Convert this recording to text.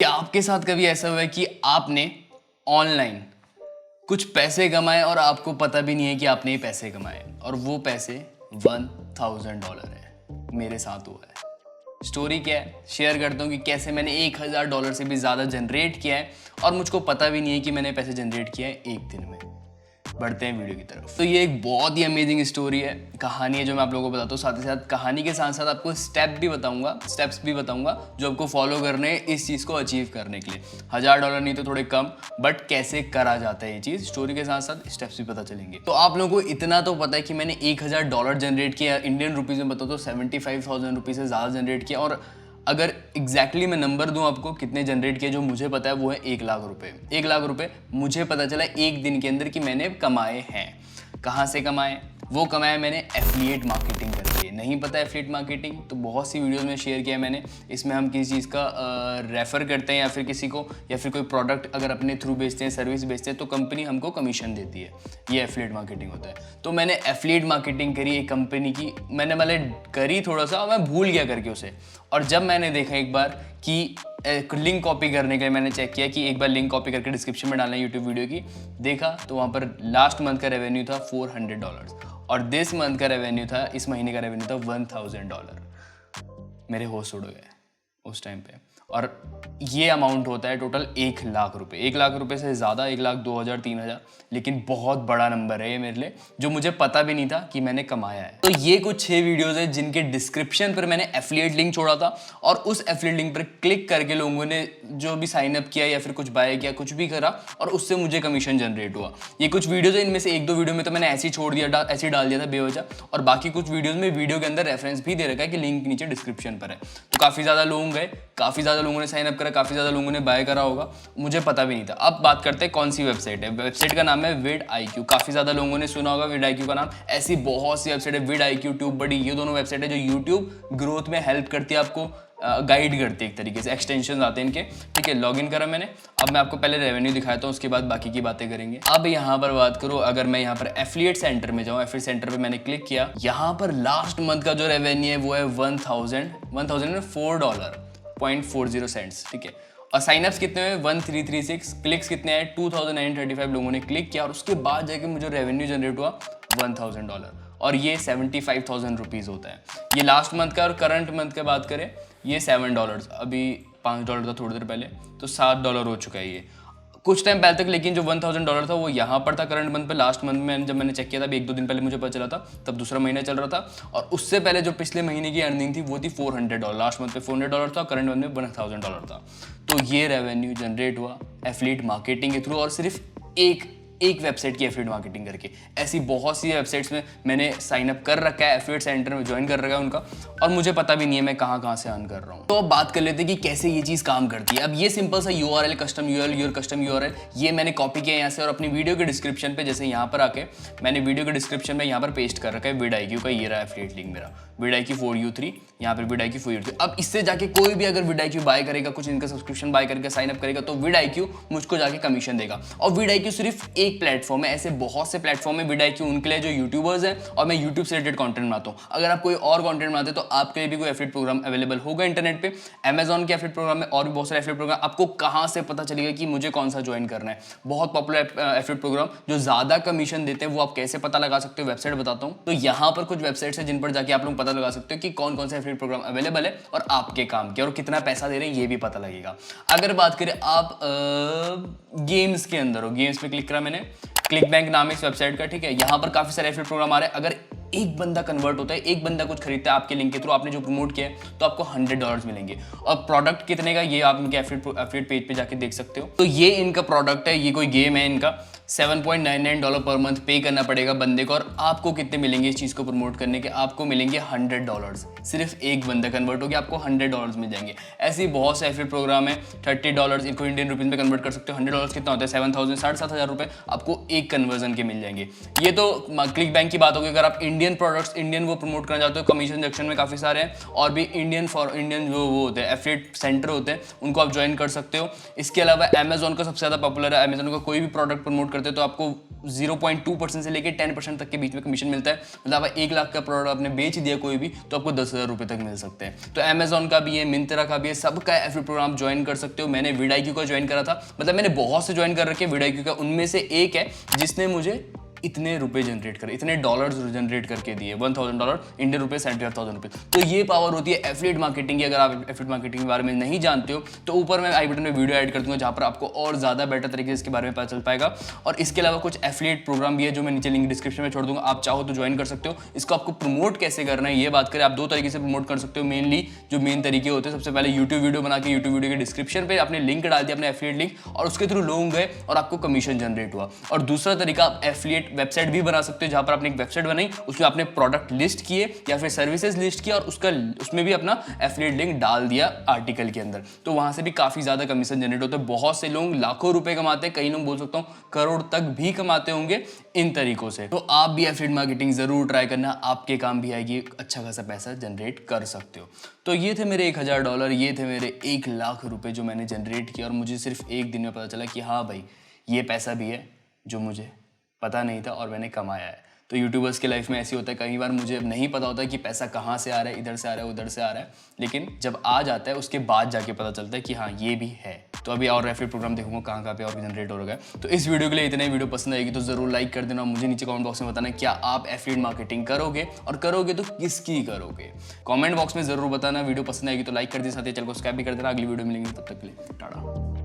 क्या आपके साथ कभी ऐसा हुआ है कि आपने ऑनलाइन कुछ पैसे कमाए और आपको पता भी नहीं है कि आपने ये पैसे कमाए और वो पैसे $1000 है? मेरे साथ हुआ है। स्टोरी क्या है शेयर करता हूँ कि कैसे मैंने $1000 से भी ज़्यादा जनरेट किया है और मुझको पता भी नहीं है कि मैंने पैसे जनरेट किया है एक दिन में। बढ़ते हैं वीडियो की तरफ। तो ये एक बहुत ही अमेजिंग स्टोरी है, कहानी है जो मैं आप लोगों को बताता हूँ। साथ ही साथ कहानी के साथ साथ आपको स्टेप्स भी बताऊंगा जो आपको फॉलो करने हैं इस चीज़ को अचीव करने के लिए। $1000 नहीं तो थोड़े कम, बट कैसे करा जाता है ये चीज़, स्टोरी के साथ साथ स्टेप्स भी पता चलेंगे। तो आप लोगों को इतना तो पता है कि मैंने $1000 जनरेट किया, इंडियन रुपीज़ में बताओ तो 75,000 रुपीज़ से ज़्यादा जनरेट किया। और अगर एग्जैक्टली मैं नंबर दूं आपको कितने जनरेट किए, जो मुझे पता है वो है 1 लाख रुपए। 1 लाख रुपए मुझे पता चला एक दिन के अंदर कि मैंने कमाए हैं। कहाँ से कमाए? वो कमाया मैंने एफिलिएट मार्केटिंग करके। नहीं पता एफिलिएट मार्केटिंग तो बहुत सी वीडियोस में शेयर किया मैंने। इसमें हम किसी चीज़ का रेफ़र करते हैं या फिर किसी को, या फिर कोई प्रोडक्ट अगर अपने थ्रू बेचते हैं, सर्विस बेचते हैं, तो कंपनी हमको कमीशन देती है। ये एफिलिएट मार्केटिंग होता है। तो मैंने एफिलिएट मार्केटिंग करी एक कंपनी की, मैंने करी थोड़ा सा और मैं भूल गया करके उसे। और जब मैंने देखा एक बार कि लिंक कॉपी करने के लिए मैंने चेक किया कि एक बार लिंक कॉपी करके डिस्क्रिप्शन में डालना है यूट्यूब वीडियो की, देखा तो वहाँ पर लास्ट मंथ का रेवेन्यू था $400 और दिस मंथ का रेवेन्यू था, इस महीने का रेवेन्यू था $1000। मेरे होश उड़ गए उस टाइम पे। और ये अमाउंट होता है टोटल 1 लाख रुपए। 1 लाख रुपए से ज़्यादा, 1,02,000 3,000, लेकिन बहुत बड़ा नंबर है ये मेरे लिए, जो मुझे पता भी नहीं था कि मैंने कमाया है। तो ये कुछ 6 वीडियोस है जिनके डिस्क्रिप्शन पर मैंने एफिलिएट लिंक छोड़ा था और उस एफिलिएट लिंक पर क्लिक करके लोगों ने जो भी साइन अप किया या फिर कुछ बाय किया, कुछ भी करा, और उससे मुझे कमीशन जनरेट हुआ। ये कुछ वीडियोज है, इनमें से 1-2 वीडियो में तो मैंने ऐसे ही छोड़ दिया, ऐसे ही डाल दिया था बेवजह, और बाकी कुछ वीडियोज में वीडियो के अंदर रेफरेंस भी दे रखा है कि लिंक नीचे डिस्क्रिप्शन पर है। तो काफ़ी ज़्यादा लोग गए, काफ़ी ज़्यादा लोगों ने साइन अप करा, काफ़ी ज़्यादा लोगों ने बाय करा होगा, मुझे पता भी नहीं था। अब बात करते हैं कौन सी वेबसाइट है। वेबसाइट का नाम है vidIQ। काफ़ी ज़्यादा लोगों ने सुना होगा vidIQ का नाम। ऐसी बहुत सी वेबसाइट है, vidIQ, TubeBuddy, ये दोनों वेबसाइट है जो यूट्यूब ग्रोथ में हेल्प करती है, आपको गाइड करती है एक तरीके से। एक्सटेंशन आते हैं इनके, ठीक है। लॉगिन करा मैंने। अब मैं आपको पहले रेवेन्यू दिखाता हूँ, उसके बाद बाकी की बातें करेंगे। अब यहाँ पर बात करूँ, अगर मैं यहाँ पर एफिलिएट सेंटर में जाऊँ, एफिलिएट सेंटर पे मैंने क्लिक किया, यहाँ पर लास्ट मंथ का जो रेवेन्यू है वो है $1004.40, ठीक है। और साइनअप्स कितने हुए? 1336। क्लिक्स कितने आए? 2935 लोगों ने क्लिक किया और उसके बाद जाके मुझे रेवेन्यू जनरेट हुआ $1000 और ये 75,000 रुपीज़ होता है। ये लास्ट मंथ का। और करंट मंथ का बात करें, ये $7, अभी $5 था थोड़ी देर पहले, तो $7 हो चुका है ये कुछ टाइम पहले तक। लेकिन जो $1000 था वो यहाँ पर था करंट मंथ पे। लास्ट मंथ में जब मैंने चेक किया था, अभी 1-2 दिन पहले मुझे पता चला था, तब दूसरा महीना चल रहा था। और उससे पहले जो पिछले महीने की अर्निंग थी वो थी $400। लास्ट मंथ पे $400 था, करंट मंथ में $1000 था। तो ये रेवेन्यू जनरेट हुआ एफिलिएट मार्केटिंग के थ्रू, और सिर्फ एक वेबसाइट की एफिलिएट मार्केटिंग करके। ऐसी बहुत सी वेबसाइट्स में मैंने साइन अप कर रखा है, एफिलिएट सेंटर में ज्वाइन कर रखा है उनका, और मुझे पता भी नहीं है मैं कहाँ से अर्न कर रहा हूँ। तो अब बात कर लेते हैं कि कैसे ये चीज़ काम करती है। अब ये सिंपल सा URL, custom URL, your custom URL, ये मैंने कॉपी किया यहाँ से और अपनी वीडियो के डिस्क्रिप्शन पे, जैसे यहाँ पर आके मैंने वीडियो के डिस्क्रिप्शन में यहाँ पर पेस्ट कर रखा है vidIQ का। ये रहा एफिलिएट लिंक मेरा, vidIQ for you3, यहाँ पर vidIQ for you3। अब इससे जाके कोई भी अगर vidIQ बाय करेगा, कुछ इनका सब्सक्रिप्शन बाय करके साइन अप करेगा, तो vidIQ मुझको जाके कमीशन देगा। और vidIQ सिर्फ एक प्लेटफॉर्म है, ऐसे बहुत से प्लेटफॉर्म है vidIQ उनके लिए जो यूट्यूबर्स हैं, और मैं यूट्यूब से रिलेटेड कंटेंट बनाता हूँ। अगर आप कोई और कंटेंट बनाते हैं तो आपके लिए भी कोई एफिलिएट प्रोग्राम अवेलेबल होगा इंटरनेट पे। Amazon के एफिलिएट प्रोग्राम में और भी बहुत सारे एफिलिएट प्रोग्राम। आपको कहाँ से पता चलेगा कि मुझे कौन सा ज्वाइन करना है? बहुत पॉपुलर एफिलिएट प्रोग्राम जो ज़्यादा कमीशन देते हैं, वो आप कैसे पता लगा सकते हो? वेबसाइट बताता हूँ। तो यहाँ पर कुछ वेबसाइट्स हैं जिन पर जाके आप लोग पता लगा सकते हो कि कौन कौन सा एफिलिएट प्रोग्राम अवेलेबल है और आपके काम के, और कितना पैसा दे रहे हैं ये भी पता लगेगा। अगर बात करें आप गेम्स के अंदर हो, गेम्स पे क्लिक करा मैंने, क्लिकबैंक नाम है इस वेबसाइट का, ठीक है। यहाँ पर काफ़ी सारे एफिलिएट प्रोग्राम आ रहे हैं। अगर एक बंदा कन्वर्ट होता है, एक बंदा कुछ खरीदता है आपके लिंक के थ्रू, आपने जो प्रमोट किया है, तो आपको $100 मिलेंगे। और प्रोडक्ट कितने का, ये आप इनके एफिलिएट पेज पे जाके देख सकते हो। तो ये इनका प्रोडक्ट है, ये कोई गेम है इनका। $7.99 पर मंथ पे करना पड़ेगा बंदे को। और आपको कितने मिलेंगे इस चीज़ को प्रमोट करने के? आपको मिलेंगे $100। सिर्फ एक बंदा कन्वर्ट हो गया, आपको $100 मिल जाएंगे। ऐसे ही बहुत से एफिलिएट प्रोग्राम है। $30 इनको इंडियन रुपीज़ में कन्वर्ट कर सकते हो। $100 कितना होता है? 7,000, 7,500 रुपये आपको एक कन्वर्जन के मिल जाएंगे। ये तो क्लिक बैंक की बात होगी। अगर आप इंडियन प्रोडक्ट्स, इंडियन वो प्रमोट करना चाहते हो, कमीशन सेक्शन में काफ़ी सारे हैं, और भी इंडियन जो वो होते हैं एफिलिएट सेंटर होते हैं, उनको आप ज्वाइन कर सकते हो। इसके अलावा अमेजोन का सबसे ज़्यादा पॉपुलर है। अमेजोन का कोई भी प्रोडक्ट प्रमोट करते हो तो आपको 0.2% से लेकर 10% तक के बीच में कमीशन मिलता है। मतलब आप 1 लाख का प्रोडक्ट आपने बेच दिया कोई भी, तो आपको 10,000 रुपये तक मिल सकते हैं। तो अमेजोन का भी है, मिंत्रा का भी है, सबका एफिलिएट प्रोग्राम ज्वाइन कर सकते हो। मैंने vidIQ का ज्वाइन करा था, मतलब मैंने बहुत से ज्वाइन कर रखे vidIQ का, उनमें से एक है जिसने मुझे इतने रुपए जनरेट करे, इतने डॉलर्स जनरेट करके दिए, $1,000 इंडियन रुपए, 75,000 रुपए। तो ये पावर होती है एफिलिएट मार्केटिंग की। अगर आप एफिलिएट मार्केटिंग के बारे में नहीं जानते हो तो ऊपर मैं आई बटन में वीडियो ऐड कर दूंगा, जहां पर आपको और ज़्यादा बेटर तरीके से इसके बारे में पता चल पाएगा। और इसके अलावा कुछ एफिलिएट प्रोग्राम भी है जो मैं नीचे लिंक डिस्क्रिप्शन में छोड़ दूंगा, आप चाहो तो ज्वाइन कर सकते हो। इसको आपको प्रमोट कैसे करना है ये बात करें, आप 2 तरीके से प्रमोट कर सकते हो। मेनली जो मेन तरीके होते हैं, सबसे पहले यूट्यूब वीडियो बना के यूट्यूब वीडियो के डिस्क्रिप्शन पे आपने लिंक डाल दिया, अपने एफिलिएट लिंक, और उसके थ्रू लोग गए और आपको कमीशन जनरेट हुआ। और दूसरा तरीका, आप एफिलिएट वेबसाइट भी बना सकते हो, जहां पर आपने एक वेबसाइट बनाई, उसमें आपने प्रोडक्ट लिस्ट किए या फिर सर्विसेज लिस्ट किया, और उसमें भी अपना एफिलिएट लिंक डाल दिया आर्टिकल के अंदर, तो वहां से भी काफी ज्यादा कमीशन जनरेट होता है। बहुत से लोग लाखों रुपए कमाते हैं, कई लोग बोल सकता हूं करोड़ तक भी कमाते होंगे इन तरीकों से। तो आप भी एफिलिएट मार्केटिंग जरूर ट्राई करना, आपके काम भी आएगी, अच्छा खासा पैसा जनरेट कर सकते हो। तो ये थे मेरे $1,000, ये थे मेरे 1 लाख रुपए जो मैंने जनरेट किया, और मुझे सिर्फ एक दिन में पता चला कि हाँ भाई ये पैसा भी है जो मुझे पता नहीं था और मैंने कमाया है। तो यूट्यूबर्स की लाइफ में ऐसी होता है, कई बार मुझे नहीं पता होता कि पैसा कहाँ से आ रहा है, इधर से आ रहा है, उधर से आ रहा है, लेकिन जब आ जाता है उसके बाद जाके पता चलता है कि हाँ ये भी है। तो अभी और एफिलिएट प्रोग्राम देखूंगा कहाँ पे और भी जनरेट हो रहा है। तो इस वीडियो के लिए इतना ही। वीडियो पसंद आएगी तो जरूर लाइक कर देना। मुझे नीचे कमेंट बॉक्स में बताना क्या आप एफिलिएट मार्केटिंग करोगे, और करोगे तो किसकी करोगे, कमेंट बॉक्स में जरूर बताना। वीडियो पसंद आएगी तो लाइक कर देना, साथ ही चैनल को सब्सक्राइब भी कर देना। अगली वीडियो मिलेंगे, तब तक के लिए टाटा।